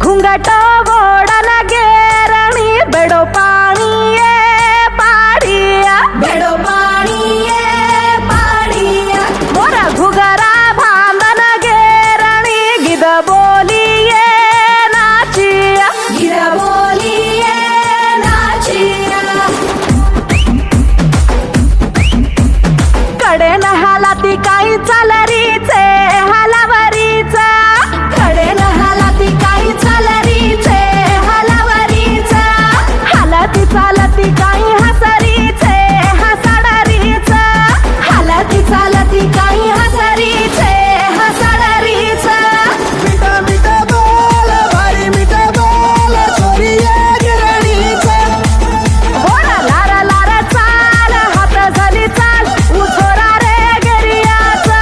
घुंगट गोडन गेरणी बेडो पाणी ये पाडिया बेडो पाणी ये पाडिया मोरा घुगरा भांदन गेरणी गिद बोलिये नाचिया गिरा बोलिये नाचिया कडे न हालाती काही चालरीचे हलावरीचा कडे न हालाती काही चालरीचे हलावरीचा हालाती चालती काही हसरीचे हसाडरीचा हालाती चालती काही हसरीचे हसडरीचा मिठा मिठा बोल भारी मिठा बोल छोरिये गिरणीचा बोला लारा लारा चाल हात झाली चाल उछोरा रे गिरियाचा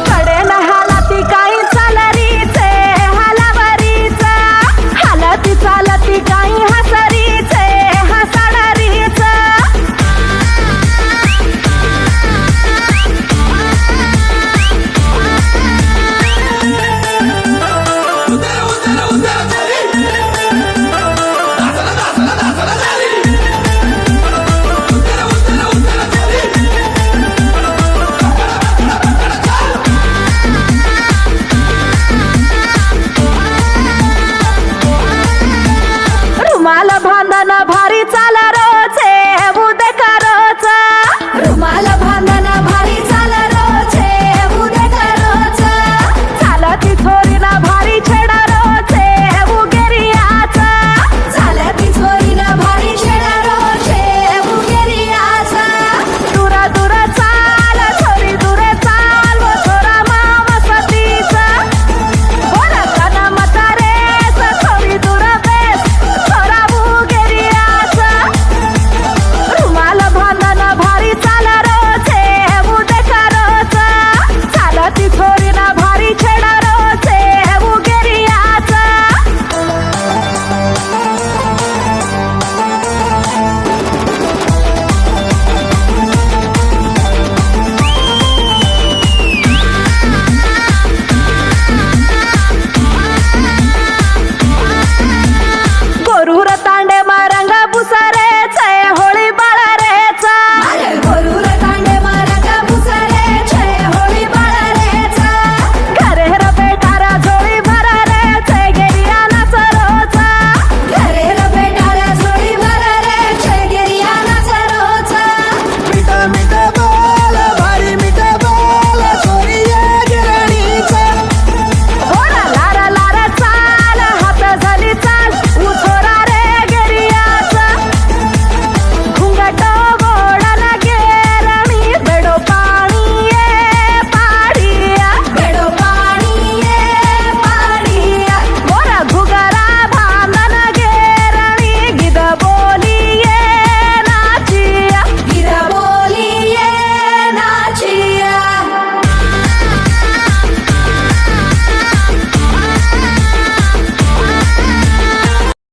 कडे न हालाती काही चालरीचे हलावरीचा हालाती चालती काही हसरीचे हसाडरीचा रुमाल बांधन भारी चाल रोचे उदे करोचा रुमाल बांधन भारी चाल रोचे उदे करोचा चालती छोरीना भारी छेडा रोचे उगेरियाचा चालती छोरीला भारी छेडा रोचे उगेरियाचा दूर दूर चाल छोरी दूर चाल वो छोरा मामा सतीचा बोला काना म्हातारेस छोरी दूर बेस छोरा उगेरियाचा रुमाल बांधन भारी चाल रोचे उदे करोचा चालती छोरी